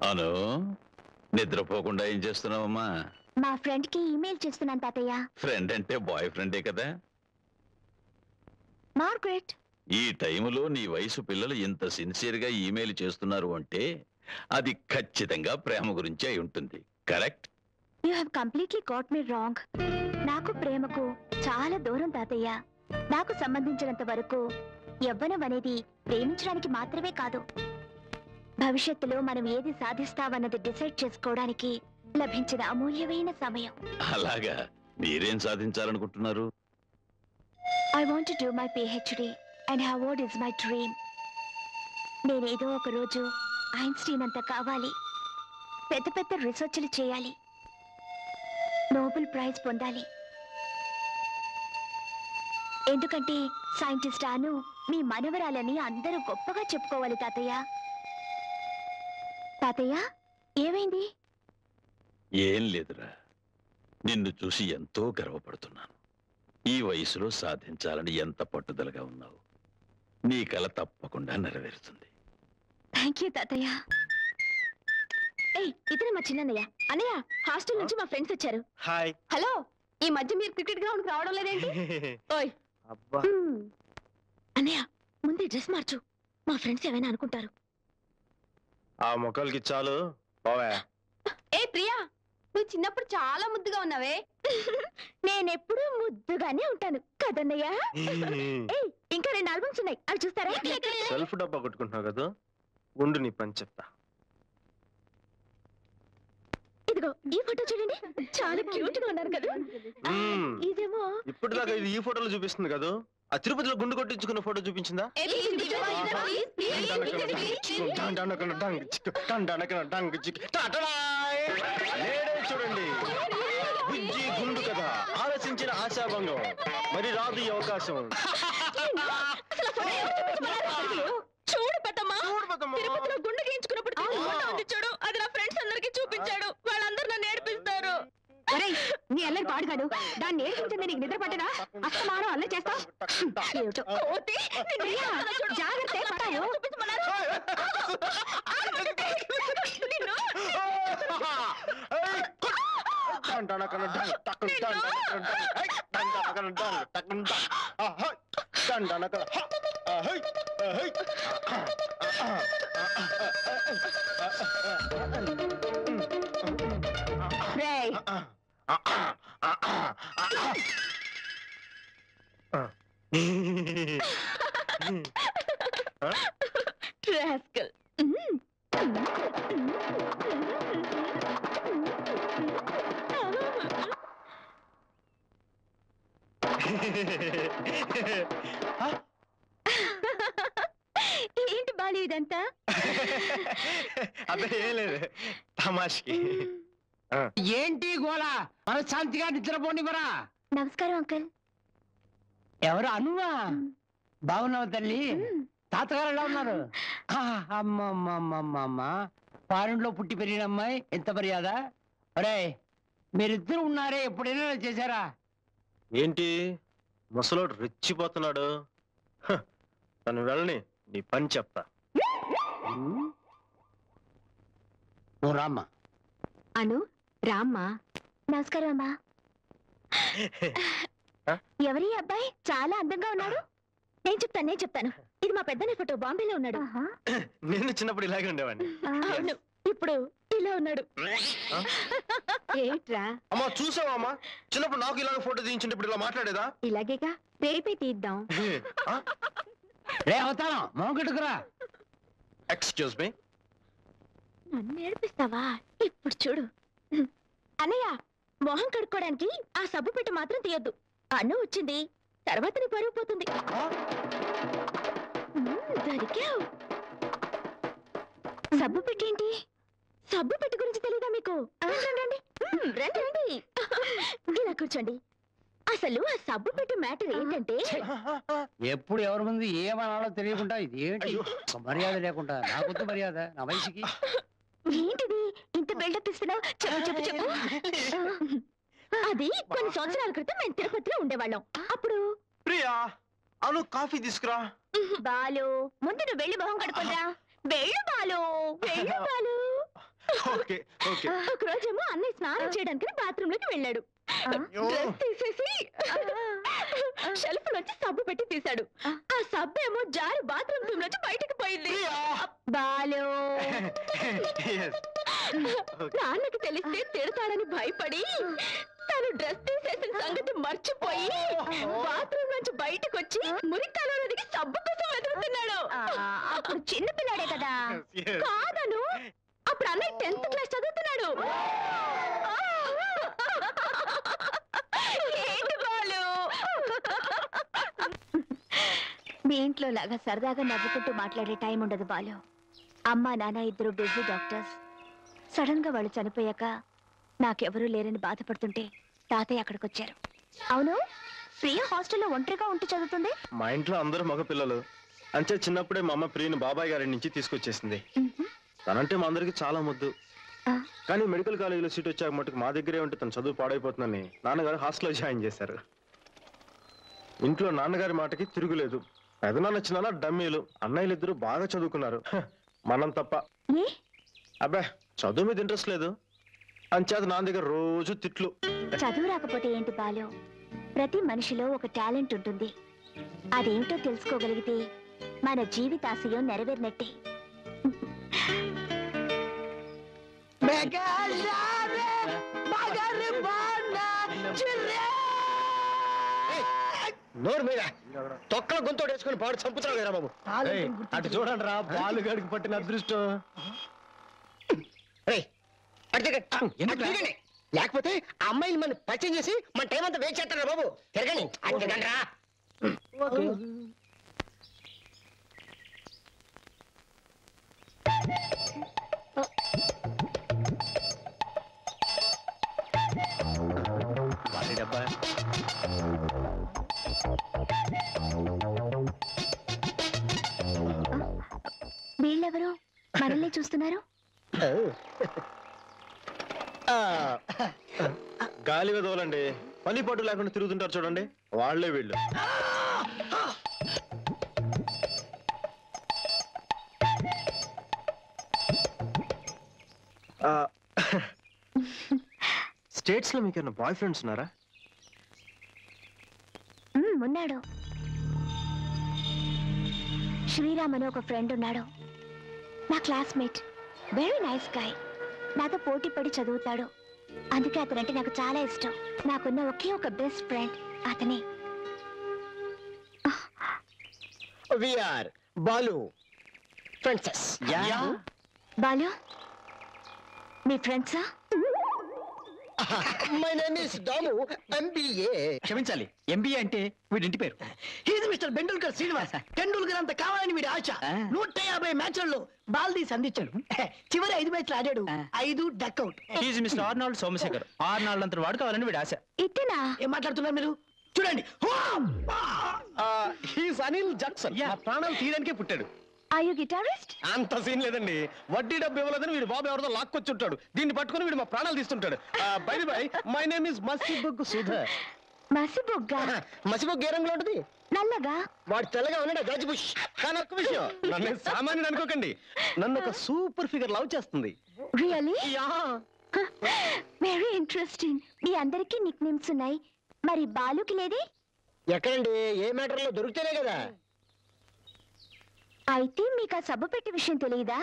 అను నిద్రపోకుండా ఏం చేస్తున్నావమ్మా? మా ఫ్రెండ్ కి ఈమెయిల్ చేస్తున్నాను తాతయ్య. ఫ్రెండ్ అంటే బాయ్ ఫ్రెండే కదా? మార్గరెట్. ఈ టైములో నీ వయసు పిల్లలు ఇంత సిన్సియర్ గా ఈమెయిల్ చేస్తున్నారు అంటే అది ఖచ్చితంగా ప్రేమ గురించి అయి ఉంటుంది. Correct? You have completely got me wrong. నాకు ప్రేమకు చాలా దూరం తాతయ్య. నాకు సంబంధించినంత వరకు యవ్వనం అనేది ప్రేమించడానికి మాత్రమే కాదు, భవిష్యత్తులో మనం ఏది సాధిస్తామన్నది డిసైడ్ చేసుకోవడానికి లభించిన అమూల్యమైన సమయం. అలాగా, మీరేం సాధించాలనుకుంటున్నారు? I want to do my PhD and Harvard is my dream. నేనేదో ఒక రోజు ఐన్స్టీన్ అంత కావాలి, పెద్ద పెద్ద రీసెర్చ్లు చేయాలి, నోబెల్ ప్రైజ్ పొందాలి. ఎందుకంటే సైంటిస్ట్ అను మీ మనవరాలని అందరూ గొప్పగా చెప్పుకోవాలి తాతయ్య. తాతయ్య, ఏమైంది? ఏం లేదురా, నిన్ను చూసి ఎంతో గర్వపడుతున్నాను. ఈ వయసులో సాధించాలని ఎంత పట్టుదలగా ఉన్నావు. నీ కల తప్పకుండా నెరవేరుతుంది. థ్యాంక్ యూ తాతయ్య. ఇతనే మా చిన్నయ్య. అన్నయ్య, హాస్టల్ నుంచి మా ఫ్రెండ్స్ వచ్చారు. హాయ్. హలో, ఈ మధ్య మీరు క్రికెట్ గ్రౌండ్ రావడం లేదేంటి? ఓయ్ అబ్బా, అన్నయ్య, ముందే డ్రెస్ మార్చు, మా ఫ్రెండ్స్ ఏమైనా అనుకుంటారు. ఆ మొక్కలకి చాలు పోవే. ఏ ప్రియా, నువ్వు చిన్నప్పుడు చాలా ముద్దుగా ఉన్నావే. నేనెప్పుడు ముద్దుగానే ఉంటాను కదన్నయ్య. ఇంకా 2 ఆల్బమ్స్ ఉన్నాయి, అవి చూస్తారా? సెల్ఫ్ డబ్బా కొట్టుకుంటున్నావు కదా, ఉండు నీ పని చెప్తా. ఇదిగో ఈ ఫోటో చూడండి, చాలా క్యూట్ గా ఉన్నారు కదా. ఇదేమో ఇప్పటిదాకా ఇది ఈ ఫోటోలో చూపిస్తుంది కదా, ఆ తిరుపతిలో గుండు కొట్టించుకున్న ఫోటో చూపించిందా? చూడండి, బుజ్జి గుండు కదా, ఆలోచించిన ఆశాభంగం, మరి రాదు ఈ అవకాశం. చూడు పెద్దమ్మా, తిరుపతిలో గుండె గీయించుకున్నప్పుడు చూడు, అది నా ఫ్రెండ్స్ అందరికి చూపించాడు. వాళ్ళందరూ నన్ను ఏడిపిస్తారు. నీ అల్లరి పాడుగాడు, దాన్ని ఏడిపించింది నీకు నిద్ర పట్టదా? అస్తమానం అల్లరి చేస్తావు. జాగ్రత్త పడాయో. Rascal. ఏంటి బాలి ఇదంతా? అదే ఏం లేదు, తమాష్కి. ఏంటి గోలా? మన శాంతిగా నిద్రపోండి మరా. నమస్కారం అంకుల్. ఎవరు? అనువా? బాగున్నావు తల్లి? తాతగారు ఎలా ఉన్నారు? అమ్మమ్మమ్మమ్మ, ఫారెన్లో పుట్టి పెరిగిన అమ్మాయి, ఎంత మర్యాద. అరే, మీరిద్దరు ఉన్నారే, ఎప్పుడైనా చేశారా? ఏంటి ముసలోడు రెచ్చిపోతున్నాడు? తను వెళ్ళని, నీ పని చెప్తా. నువ్వు రామ్మా. అను, రామ్మా. నమస్కారం అమ్మా. ఎవరి అబ్బాయి చాలా అందంగా ఉన్నాడు? నేను చెప్తాను. ఇది మా పెద్దనే ఫోటో, బాంబేలో ఉన్నాడు. నేను చిన్నప్పుడు ఇలాగే ఉండేవాడిని. ఇప్పుడు ఇలా ఉన్నాడు. ఏంట్రా? అమ్మా చూసావా అమ్మా, చిన్నప్పుడు నాకు ఇలాగ ఫోటో తీయించింటే ఇప్పుడు ఇలా మాట్లాడేదా? ఇలాగేగా, రేపే తీద్దాం. రే అవుతాను, మోగట్టుకురా. Excuse me. నన్ను నేర్పిస్తావా? ఇప్పుడు చూడు అన్నయ్య, మొహం కడుక్కోవడానికి ఆ సబ్బు పెట్ట మాత్రం తీయొద్దు. అన్ను వచ్చింది, తర్వాత నీ పరుగు పోతుంది. దొరికావు. సబ్బు పెట్టేంటి? సబ్బు పెట్టి గురించి తెలీదా మీకు? రండి రండి, ఇలా కూర్చోండి. అసలు ఆ సబ్బు పెట్టి మ్యాటర్ ఏంటంటే, ఎప్పుడు ఎవరి ముందు ఏమనాలో తెలియకుండా ఇది ఏంటి మర్యాద లేకుండా, నాకొద్దు మర్యాద, నా వయసుకి. ఏంటిది ఇంత బిల్డప్ ఇస్తున్నావు? చెప్పు చెప్పు. అది కొన్ని సంవత్సరాల క్రితం మేము తిరుపతిలో ఉండేవాళ్ళం. అప్పుడు ప్రియా, అను కాఫీ తీసుకురా. బాలు, ముందు నువ్వు వెళ్ళి మొహం కడుకోరా. వెళ్ళు బాలు, వెళ్ళు బాలు. Okay okay. ఒక రోజేమో అన్నయ్య స్నానం చేయడానికి బాత్రూమ్ లోకి వెళ్ళాడు. డ్రెస్ తీసేసి షెల్ఫ్ నుంచి సబ్బు పెట్టి తీశాడు. ఆ సబ్బు ఏమో జారి బాత్రూమ్ రూమ్ నుంచి బయటకు పోయింది. బాలు Yes. నాన్నకి తెలిస్తే తిడతాడని భయపడి తను డ్రెస్ తీసేసిన సంగతి మర్చిపోయి బాత్రూమ్ నుంచి బయటకు వచ్చి మురికాలో దిగి సబ్బు కోసం వెతుకుతున్నాడు. అప్పుడు చిన్న పిల్లాడే కదా. Yes. కాదను, అప్పుడు అన్నయ్య 10th క్లాస్ చదువుతున్నాడు. ఏంటి బాలు? మీ ఇంట్లో లాగా సరదాగా నవ్వుకుంటూ మాట్లాడే టైం ఉండదు బాలు. అమ్మా నాన్న ఇద్దరు బిజీ డాక్టర్స్. సడన్ గా వాళ్ళు చనిపోయాక నాకెవరూ లేరని బాధపడుతుంటే తాతయ్య అక్కడికి వచ్చారు. అవును, ప్రియ హాస్టల్లో ఒంటరిగా ఉంటూ చదువుతుంది. మా ఇంట్లో అందరూ మగ పిల్లలు. అంతే చిన్నప్పుడే మా అమ్మ ప్రియని బాబాయ్ గారి నుంచి తీసుకొచ్చేసింది. తనంటే మా అందరికి చాలా ముద్దు. కానీ మెడికల్ కాలేజీలో సీట్ వచ్చాక మటుకు మా దగ్గరే ఉంటే తన చదువు పాడైపోతుందని నాన్నగారు హాస్టల్లో జాయిన్ చేశారు. ఇంట్లో నాన్నగారి మాటకి తిరుగులేదు. పెదనాన్న చిన్న డమ్మీలు. అన్నయ్యలు ఇద్దరు బాగా చదువుకున్నారు, మనం తప్ప. అబ్బా, చదువు మీద ఇంట్రెస్ట్ లేదు. అంచేత నా దగ్గర రోజు తిట్లు. చదువు రాకపోతే ఏంటి బాలు, ప్రతి మనిషిలో ఒక టాలెంట్ ఉంటుంది. అదేంటో తెలుసుకోగలిగితే మన జీవితాశయం నెరవేరినట్టే. నోరు మీద తొక్కల గొంతోడు వేసుకుని పాడు చంపుతున్నావు కదా బాబు. అటు చూడండి రా, బాలుగాడికి పట్టిన అదృష్టం. లేకపోతే ఆ అమ్మాయిని మన పరిచయం చేసి మన టైం అంతా వేస్ట్ చేస్తారా బాబు. తిరగండి అటు రా. డబ్బా వీళ్ళెవరు మనల్ని చూస్తున్నారు? గాలి వదలండి, పని పాటు లేకుండా తిరుగుతుంటారు చూడండి, వాళ్లే వీళ్ళు. స్టేట్స్ లో మీకు బాయ్ ఫ్రెండ్స్ ఉన్నారా? ఉన్నాడు. శ్రీరామ్ అని ఒక ఫ్రెండ్ ఉన్నాడు, నా క్లాస్మేట్. Very nice guy. నాతో పోటీ పడి చదువుతాడు. అందుకే అతనంటే నాకు చాలా ఇష్టం. నాకున్న ఒకే ఒక బెస్ట్ ఫ్రెండ్ అతనే. We are Balu friends. Balu, మీ ఫ్రెండ్సా? My name is Damu, MBA. క్షమించాలి, ఎంబీఏ అంటే వీడింటి పేరు. ఇది మిస్టర్ బెండూల్కర్ శ్రీనివాస్. టెండూల్కర్ అంత కావాలని వీడి ఆశ. 150 మ్యాచ్లలో బాల్ తీసి అందించాడు. చివరి 5 మ్యాచ్లు ఆడాడు, 5 duck out. Is mister Arnold Somashekar. Arnold అంత వాడు కావాలని వీడి ఆశ. ఇట్టనా? ఏం మాట్లాడుతున్నారు మీరు? చూడండి. He's Anil Jackson. ఆ ప్రాణాలు తీయడానికే పుట్టాడు. Are you guitarist? అంత సీన్ లేదండి. వడ్డీ డబ్బు ఇవ్వలేదని వీడు బాబు ఎవరితో లాక్కొచ్చుంటాడు. దీన్ని పట్టుకుని వీడు మా ప్రాణాలు తీస్తుంటాడు. Bye bye, my name is Masibug Sudhar. మసిబుగ్గా? మసిబుగ్ ఏ రంగులో ఉంటుంది? నల్లగా? వాడు తెల్లగా ఉన్నాడు జార్జ్ బుష్. కానీ ఒక్క విషయం, నన్ను సామాన్యుడు అనుకోకండి, నన్ను ఒక సూపర్ ఫిగర్ లవ్ చేస్తుంది. రియలీ? Very interesting. మీ అందరికీ నిక్ నేమ్స్ ఉన్నాయి, మరి బాలుకి లేదే? ఎక్కడండి? ఏ మ్యాటర్ లో దొరికితేనే కదా. అయితే మీకు ఆ సబ్బు పెట్టి విషయం తెలియదా?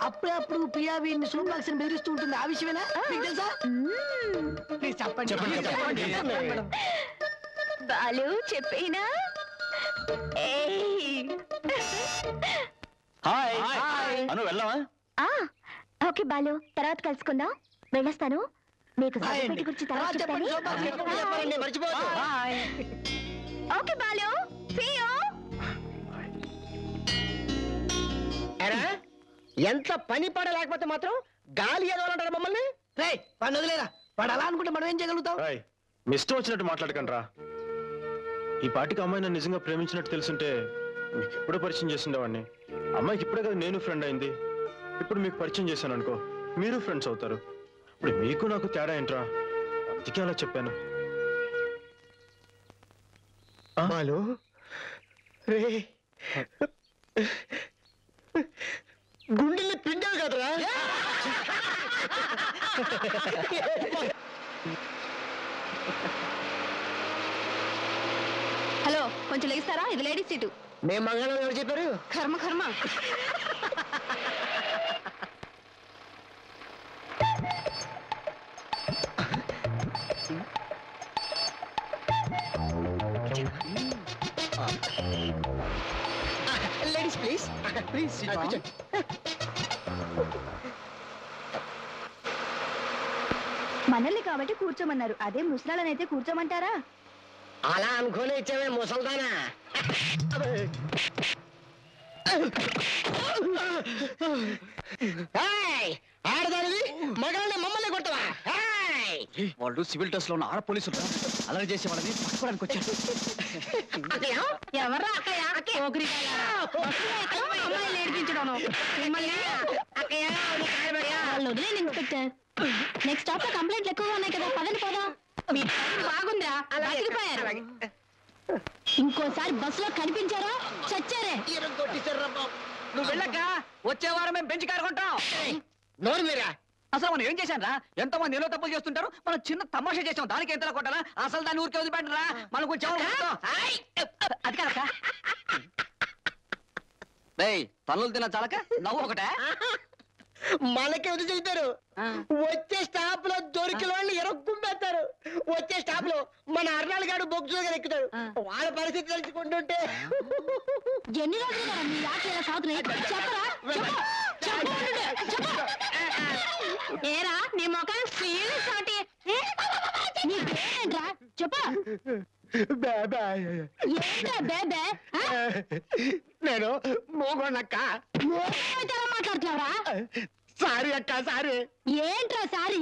అప్పుడప్పుడు ప్రియా వీరిని సూప్లాక్స్ బెదిరిస్తూ ఉంటుంది. ఆ విషయమేనా మీకు తెలుసా? ప్లీజ్ చెప్పండి. బాలు చెప్పేనా? హాయ్ అను, వెళ్దామా? ఓకే బాలు, తర్వాత కలుసుకుందాం. వెళ్ళొస్తాను. మీకు సబ్బు పెట్టి గురించి తర్వాత చెప్పండి. చెప్తాను. మర్చిపోదు. Okay Balu, see you. ఎంత పని పడ లేకపోతే మాత్రం గాలి ఎదవాలంటారా మమ్మల్ని? రేయ్, వాడిని వదిలేరా. వాడు అలా అనుకుంటే మనం ఏం చేయగలుగుతాం? మీ ఇష్టం వచ్చినట్టు మాట్లాడకండి రా. ఈ పాటికి అమ్మాయి నన్ను నిజంగా ప్రేమించినట్టు తెలుసుంటే మీకు ఎప్పుడో పరిచయం చేసిండేవాడిని. అమ్మాయికి ఇప్పుడే కదా నేను ఫ్రెండ్ అయింది. ఇప్పుడు మీకు పరిచయం చేశాను అనుకో, మీరు ఫ్రెండ్స్ అవుతారు. ఇప్పుడు మీకు నాకు తేడా ఏంట్రా? అందుకే అలా చెప్పాను. బాలు రే, గుండెల్ని పిండావు కదరా. హలో కొంచెం లెగిస్తారా? ఇది లేడీస్ సీటు. మేము మంగళం ఎవరు చెప్పారు? కర్మ కర్మ. లేడీస్ ప్లీజ్ ప్లీజ్ మనల్ని కాబట్టి కూర్చోమన్నారు, అదే ముసలాళ్ళనైతే కూర్చోమంటారా? అలా అనుకోని ఇచ్చామే ముసల్దానా. ఆడదానివి మగాళ్ళని మమ్మల్ని కొడతావా? వాళ్ళు సివిల్ డ్రెస్ లో ఉన్న ఆడ పోలీసులు అలర్ట్ చేసి వాళ్ళని పట్టుకోవడానికి వచ్చారు. ఎవర్రా అక్కయ్య? అమ్మాయిలు ఏడిపించడం వదిలేదు ఇన్స్పెక్టర్. నెక్స్ట్ స్టాప్ లో కంప్లైంట్లు ఎక్కువగా ఉన్నాయి కదా, పదండి పోదాం. మీ టైం బాగుందిరా, బతికిపోయారు. ఇంకోసారి బస్సులో కనిపించారా చచ్చారే. నువ్వు వెళ్ళక వచ్చే వారం మేము బెంచ్ కారు కొంటాం. నోరు మీరా. అసలు మనం ఏం చేశాను రా? ఎంతో మంది ఎన్నో తప్పులు చేస్తుంటారు, మనం చిన్న తమాషా చేసాం, దానికి ఎంతలా కొట్టాలా? అసలు దాన్ని ఊరికే వదిలిపెట్టరా, మనం కొంచెం అది కాదక్క. తల్లులు తిన్న చాలక నవ్వు ఒకటే. మనకి వదిలి చెబుతారు. వచ్చే స్టాప్ లో దొరికిన వాళ్ళు ఎరక్కుంపేస్తారు. వచ్చే స్టాప్ లో మన అర్నాల్ గారు బొగ్గు గారు ఎక్కుతారు. వాళ్ళ పరిస్థితి తెలుసుకుంటుంటే ఎన్ని రోజులు మీ ఆటలు సాగుతున్నాయి చెప్పరా? ఏరా నీ మొఖం సాటి నీకేంట్రా చెప్పా? ఏంట్రా బేబే? నేను మోగోనక్క. మాట్లాడుతున్నావురా? సారీ అక్క సారీ. ఏంట్రా సారీ?